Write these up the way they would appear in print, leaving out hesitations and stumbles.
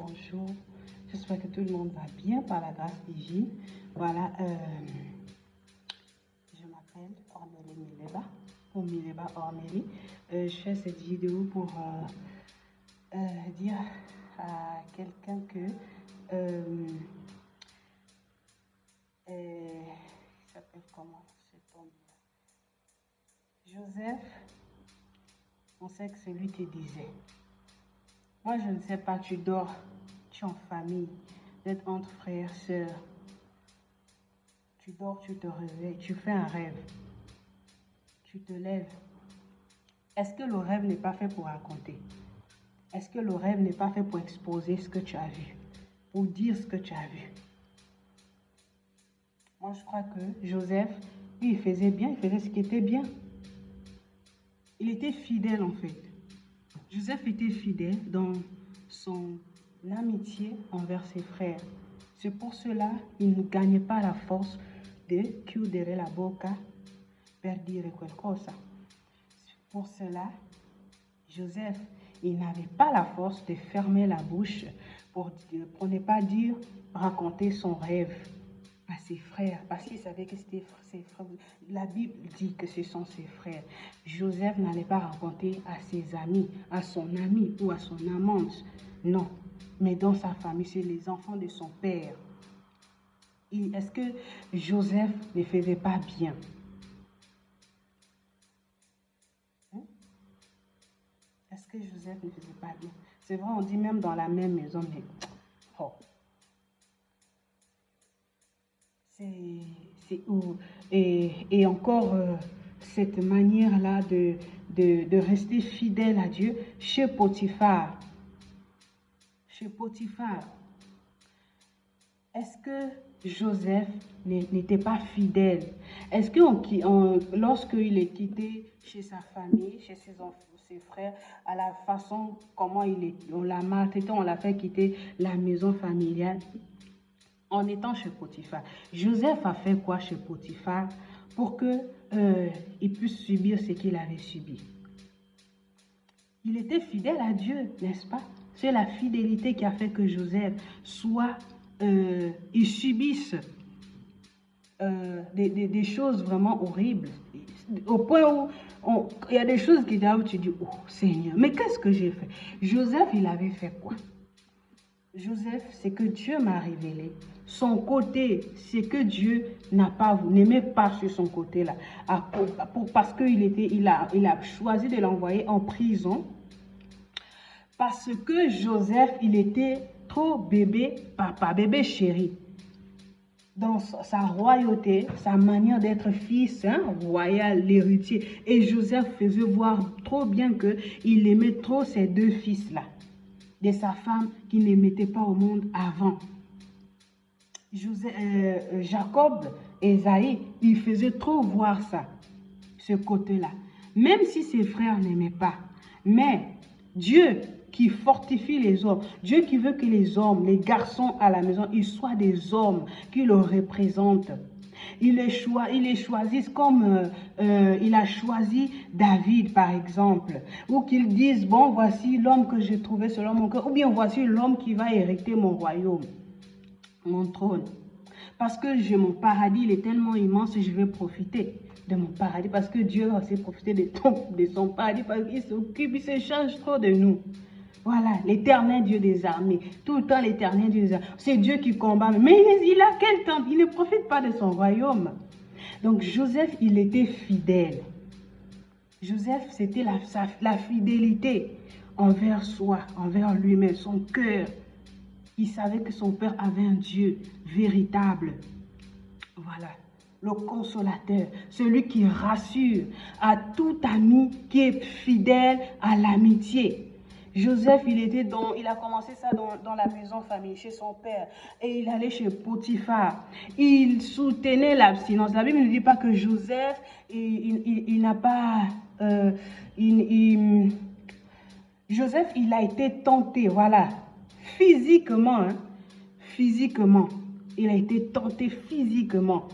bonjour. J'espère que tout le monde va bien par la grâce divine. Voilà, je m'appelle Ormélie Mileba, ou Mileba Ormélie. Je fais cette vidéo pour dire à quelqu'un que il s'appelle comment cet homme? Joseph, on sait que c'est lui qui disait. Moi, je ne sais pas, tu dors, tu es en famille, vous êtes entre frères, sœurs. Tu dors, tu te réveilles, tu fais un rêve. Tu te lèves. Est-ce que le rêve n'est pas fait pour raconter? Est-ce que le rêve n'est pas fait pour exposer ce que tu as vu? Pour dire ce que tu as vu? Moi, je crois que Joseph, lui, il faisait bien, il faisait ce qui était bien. Il était fidèle, en fait. Joseph était fidèle dans son amitié envers ses frères. C'est pour cela qu'il ne gagnait pas la force de chiudere la bocca per dire qualcosa. Pour cela, Joseph, il n'avait pas la force de fermer la bouche pour ne pas dire, raconter son rêve à ses frères, parce qu'il savait que c'était ses frères. La Bible dit que ce sont ses frères. Joseph n'allait pas raconter à ses amis, à son ami ou à son amante. Non, mais dans sa famille, c'est les enfants de son père. Est-ce que Joseph ne faisait pas bien? Est-ce que Joseph ne faisait pas bien? C'est vrai, on dit même dans la même maison, mais oh. Et encore cette manière-là de rester fidèle à Dieu chez Potiphar. Chez Potiphar. Est-ce que Joseph n'était pas fidèle? Est-ce que lorsqu'il est quitté chez sa famille, chez ses enfants, ses frères, à la façon comment on l'a maltraité, on l'a fait quitter la maison familiale, en étant chez Potiphar, Joseph a fait quoi chez Potiphar pour qu'il puisse subir ce qu'il avait subi? Il était fidèle à Dieu, n'est-ce pas? C'est la fidélité qui a fait que Joseph il subisse des choses vraiment horribles. Au point où il y a des choses qui où tu dis, oh Seigneur, mais qu'est-ce que j'ai fait? Joseph, il avait fait quoi? Joseph, c'est que Dieu m'a révélé. Son côté, c'est que Dieu n'aimait pas sur son côté-là. Parce qu'il a choisi de l'envoyer en prison. Parce que Joseph, il était trop bébé, papa, bébé chéri. Dans sa royauté, sa manière d'être fils royal, l'héritier. Et Joseph faisait voir trop bien qu'il aimait trop ces deux fils-là. De sa femme qu'il ne mettait pas au monde avant. Jacob, Esaïe, il faisait trop voir ça, ce côté-là. Même si ses frères n'aimaient pas. Mais Dieu qui fortifie les hommes, Dieu qui veut que les hommes, les garçons à la maison, ils soient des hommes qui le représentent. Il les choisissent comme il a choisi David, par exemple. Ou qu'ils disent, bon, voici l'homme que j'ai trouvé selon mon cœur. Ou bien, voici l'homme qui va hériter mon royaume, mon trône. Parce que j'ai mon paradis, il est tellement immense, je vais profiter de mon paradis. Parce que Dieu va aussi profiter de son paradis. Parce qu'il s'occupe, il se charge trop de nous. Voilà, l'éternel Dieu des armées. Tout le temps, l'éternel Dieu des armées. C'est Dieu qui combat. Mais il a quel temps? Il ne profite pas de son royaume. Donc, Joseph, il était fidèle. Joseph, c'était la fidélité envers soi, envers lui-même, son cœur. Il savait que son père avait un Dieu véritable. Voilà, le consolateur, celui qui rassure à tout ami qui est fidèle à l'amitié. Joseph, il a commencé ça dans la maison famille, chez son père. Et il allait chez Potiphar. Il soutenait l'abstinence. La Bible ne dit pas que Joseph, il n'a pas... Joseph, il a été tenté, voilà, physiquement. Physiquement. Il a été tenté physiquement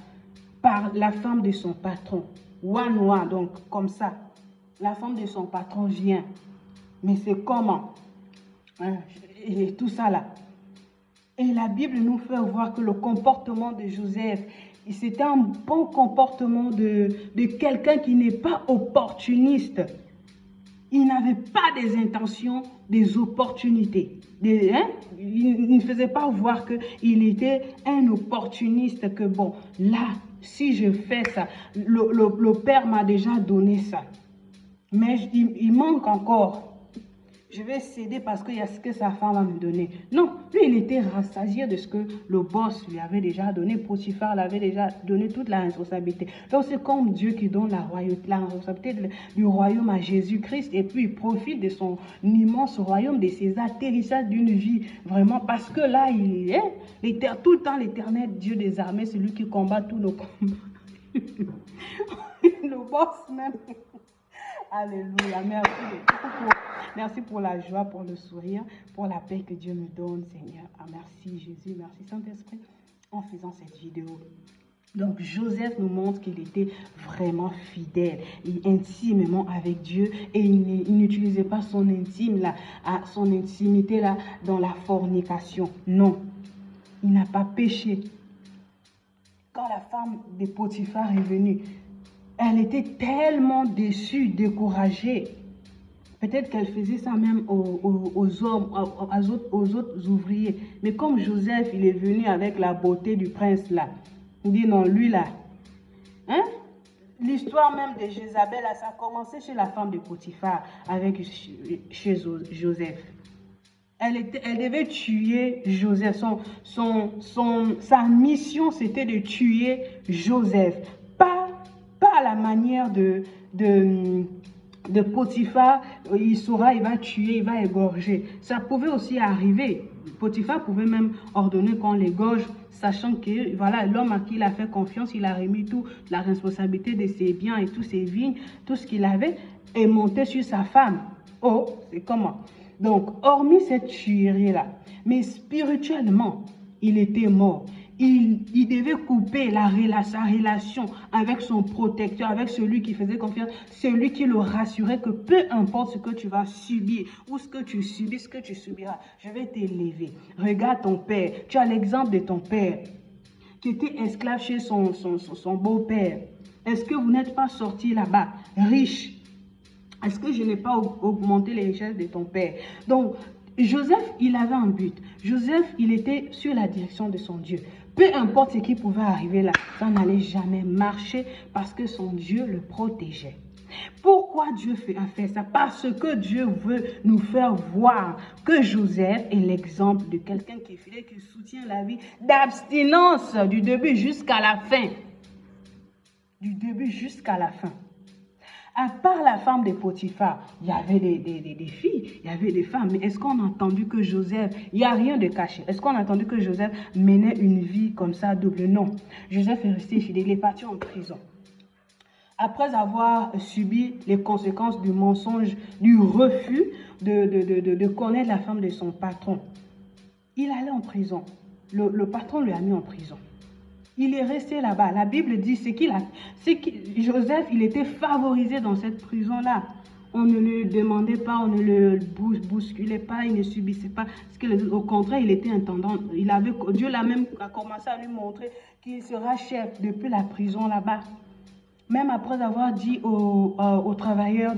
par la femme de son patron. Wanoa, donc comme ça. La femme de son patron vient. Mais c'est comment? et tout ça là. Et la Bible nous fait voir que le comportement de Joseph, c'était un bon comportement de quelqu'un qui n'est pas opportuniste. Il n'avait pas des intentions, des opportunités. Il ne faisait pas voir qu'il était un opportuniste, que bon, là, si je fais ça, le Père m'a déjà donné ça. Mais il manque encore. Je vais céder parce qu'il y a ce que sa femme va me donner. Non, lui, il était rassasié de ce que le boss lui avait déjà donné. Potiphar l'avait déjà donné toute la responsabilité. Donc, c'est comme Dieu qui donne la responsabilité du royaume à Jésus-Christ. Et puis, il profite de son immense royaume, de ses atterrissages d'une vie. Vraiment, parce que là, il est tout le temps l'éternel Dieu des armées, celui qui combat tous nos combats. Le boss même. Alléluia. Merci pour la joie, pour le sourire, pour la paix que Dieu me donne, Seigneur. Ah, merci Jésus, merci Saint-Esprit, en faisant cette vidéo. Donc Joseph nous montre qu'il était vraiment fidèle et intimement avec Dieu, et il n'utilisait pas son intime là, son intimité là dans la fornication. Non, il n'a pas péché. Quand la femme de Potiphar est venue, elle était tellement déçue, découragée. Peut-être qu'elle faisait ça même aux hommes, aux autres ouvriers. Mais comme Joseph, il est venu avec la beauté du prince là. Il dit non, lui là. Hein? L'histoire même de Jézabel, là, ça a commencé chez la femme de Potiphar, avec chez Joseph. Elle devait tuer Joseph. Sa mission, c'était de tuer Joseph. Pas à la manière de Potiphar, il saura, il va tuer, il va égorger. Ça pouvait aussi arriver. Potiphar pouvait même ordonner qu'on l'égorge, sachant que voilà, l'homme à qui il a fait confiance, il a remis toute la responsabilité de ses biens et tous ses vignes, tout ce qu'il avait, et monté sur sa femme. Oh, c'est comment? Donc, hormis cette tuerie-là, mais spirituellement, il était mort. Il devait couper sa relation avec son protecteur, avec celui qui faisait confiance, celui qui le rassurait que peu importe ce que tu vas subir ou ce que tu subis, ce que tu subiras, je vais t'élever. Regarde ton père. Tu as l'exemple de ton père qui était esclave chez son beau-père. Est-ce que vous n'êtes pas sorti là-bas riche? Est-ce que je n'ai pas augmenté les richesses de ton père? Donc, Joseph, il avait un but. Joseph, il était sur la direction de son Dieu. Peu importe ce qui pouvait arriver là, ça n'allait jamais marcher parce que son Dieu le protégeait. Pourquoi Dieu a fait ça? Parce que Dieu veut nous faire voir que Joseph est l'exemple de quelqu'un qui est fidèle, qui soutient la vie d'abstinence du début jusqu'à la fin. Du début jusqu'à la fin. À part la femme de Potiphar, il y avait des filles, il y avait des femmes. Mais est-ce qu'on a entendu que Joseph, il n'y a rien de caché. Est-ce qu'on a entendu que Joseph menait une vie comme ça double? Non. Joseph est resté fidèle, il est parti en prison. Après avoir subi les conséquences du mensonge, du refus de connaître la femme de son patron, il allait en prison. Le patron lui a mis en prison. Il est resté là-bas. La Bible dit que Joseph, il était favorisé dans cette prison-là. On ne lui demandait pas, on ne le bousculait pas, il ne subissait pas. Au contraire, il était intendant. Dieu l'a même commencé à lui montrer qu'il sera chef depuis la prison là-bas. Même après avoir dit aux travailleurs,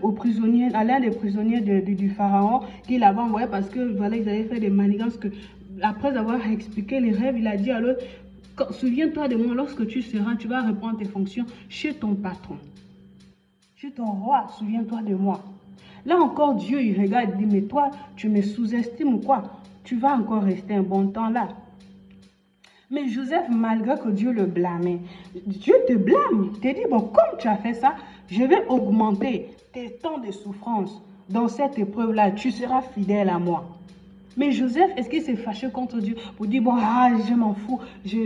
aux prisonniers, à l'un des prisonniers du pharaon, qu'il avait envoyé parce que voilà, ils avaient fait des manigances, après avoir expliqué les rêves, il a dit à l'autre, souviens-toi de moi, lorsque tu vas reprendre tes fonctions chez ton patron, chez ton roi, souviens-toi de moi. Là encore, Dieu, il regarde, il dit, mais toi, tu me sous-estimes ou quoi? Tu vas encore rester un bon temps là. Mais Joseph, malgré que Dieu le blâmait, Dieu te blâme. Il te dit, bon, comme tu as fait ça, je vais augmenter tes temps de souffrance. Dans cette épreuve-là, tu seras fidèle à moi. Mais Joseph, est-ce qu'il s'est fâché contre Dieu pour dire, bon, je m'en fous, si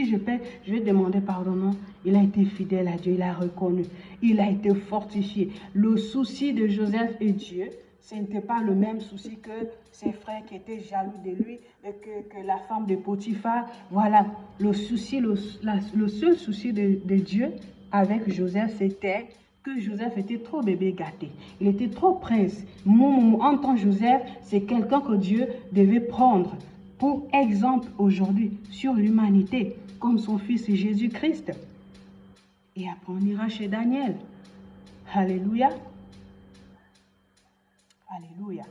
je paie, je vais demander pardon? Non, il a été fidèle à Dieu, il a reconnu, il a été fortifié. Le souci de Joseph et Dieu, ce n'était pas le même souci que ses frères qui étaient jaloux de lui, que la femme de Potiphar. Voilà, le seul souci de Dieu avec Joseph, c'était que Joseph était trop bébé gâté. Il était trop prince. En tant que Joseph, c'est quelqu'un que Dieu devait prendre pour exemple aujourd'hui sur l'humanité, comme son fils Jésus-Christ. Et après, on ira chez Daniel. Alléluia. Alléluia.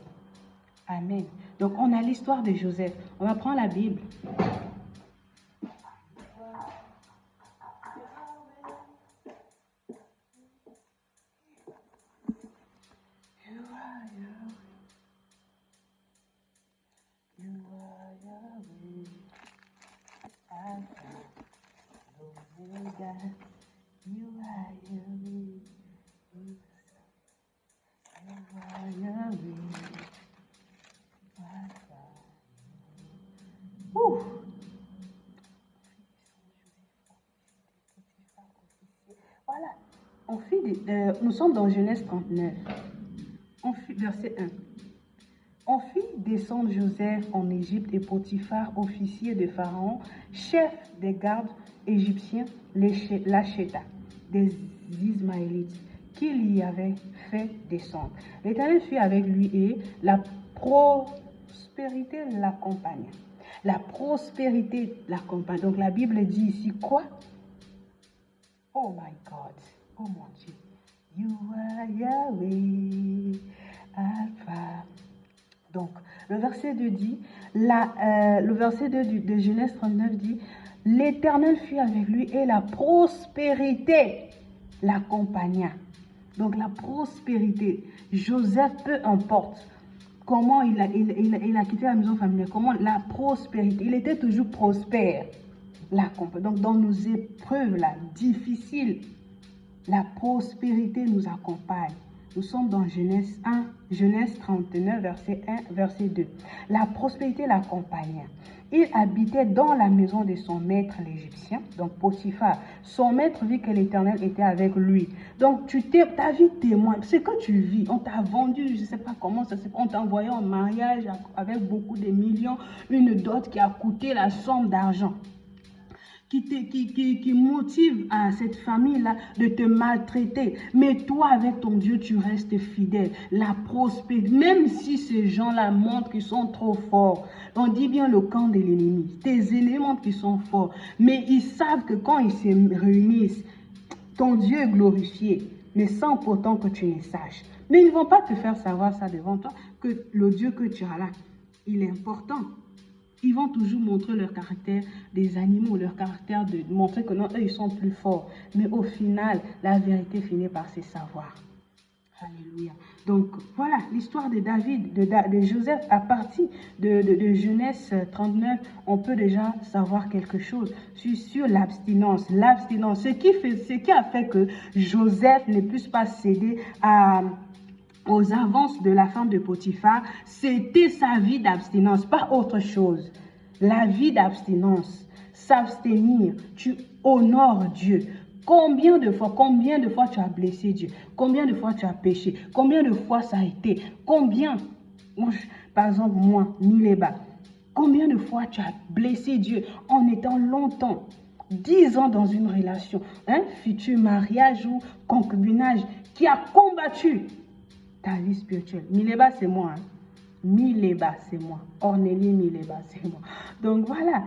Amen. Donc, on a l'histoire de Joseph. On va prendre la Bible. Voilà, nous sommes dans Genèse 39, verset 1. On fit descendre Joseph en Égypte et Potiphar, officier de Pharaon, chef des gardes égyptiens, l'acheta des Ismaélites, qu'il y avait fait descendre. L'Éternel fut avec lui et la prospérité l'accompagna. La prospérité l'accompagne. Donc la Bible dit ici quoi? Oh my God, oh mon Dieu. You are Yahweh, Alpha. Donc, le verset 2 dit, le verset 2 de Genèse 39 dit, l'Éternel fut avec lui et la prospérité l'accompagna. Donc, la prospérité, Joseph, peu importe comment il a quitté la maison familiale, comment la prospérité, il était toujours prospère. Donc, dans nos épreuves là, difficiles, la prospérité nous accompagne. Nous sommes dans Genèse 39, verset 1, verset 2. La prospérité l'accompagna. Il habitait dans la maison de son maître l'Égyptien, donc Potiphar. Son maître vit que l'Éternel était avec lui. Donc, ta vie témoigne. Ce que tu vis, on t'a vendu, je ne sais pas comment ça s'est fait, on t'a envoyé en mariage avec beaucoup de millions, une dot qui a coûté la somme d'argent. Qui motive à cette famille-là de te maltraiter. Mais toi, avec ton Dieu, tu restes fidèle. La prospérité, même si ces gens-là montrent qu'ils sont trop forts. On dit bien le camp de l'ennemi. Tes ennemis montrent qu'ils sont forts. Mais ils savent que quand ils se réunissent, ton Dieu est glorifié. Mais sans pourtant que tu ne saches. Mais ils ne vont pas te faire savoir ça devant toi, que le Dieu que tu as là, il est important. Ils vont toujours montrer leur caractère des animaux, leur caractère de montrer que non, eux, ils sont plus forts. Mais au final, la vérité finit par se savoir. Alléluia. Donc, voilà l'histoire de David, de Joseph. À partir de Genèse 39, on peut déjà savoir quelque chose sur l'abstinence. L'abstinence, ce qui a fait que Joseph ne puisse pas céder aux avances de la femme de Potiphar, c'était sa vie d'abstinence, pas autre chose. La vie d'abstinence, s'abstenir, tu honores Dieu. Combien de fois tu as blessé Dieu? Combien de fois tu as péché? Combien de fois ça a été? Par exemple, moi, Mileba, combien de fois tu as blessé Dieu en étant longtemps, 10 ans dans une relation, futur mariage ou concubinage, qui a combattu ta vie spirituelle. Mileba, c'est moi. Mileba, c'est moi. Ornélie Mileba, c'est moi. Donc voilà,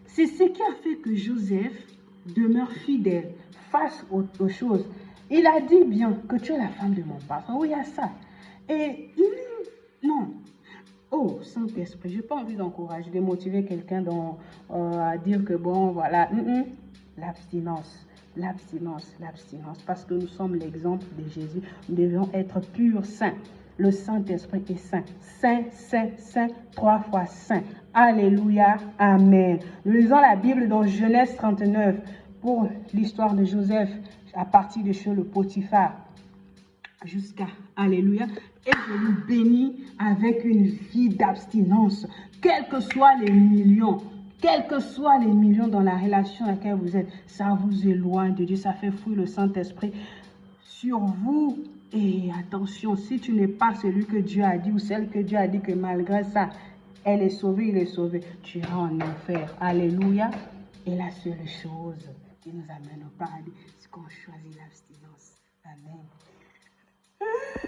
c'est ce qui a fait que Joseph demeure fidèle face aux choses. Il a dit bien que tu es la femme de mon patron. Oui, il y a ça. Et non. Oh, Saint-Esprit, je n'ai pas envie d'encourager, de motiver quelqu'un à dire que bon, voilà. L'abstinence. L'abstinence, parce que nous sommes l'exemple de Jésus. Nous devons être purs, saints. Le Saint-Esprit est saint. Saint, saint, saint, 3 fois saint. Alléluia, amen. Nous lisons la Bible dans Genèse 39 pour l'histoire de Joseph à partir de chez le Potiphar jusqu'à Alléluia. Et je vous bénis avec une vie d'abstinence, quels que soient les millions. Quels que soient les millions dans la relation dans laquelle vous êtes, ça vous éloigne de Dieu, ça fait fuir le Saint-Esprit sur vous. Et attention, si tu n'es pas celui que Dieu a dit ou celle que Dieu a dit que malgré ça, elle est sauvée, il est sauvé, tu iras en enfer. Alléluia. Et la seule chose qui nous amène au paradis, c'est qu'on choisit l'abstinence. Amen.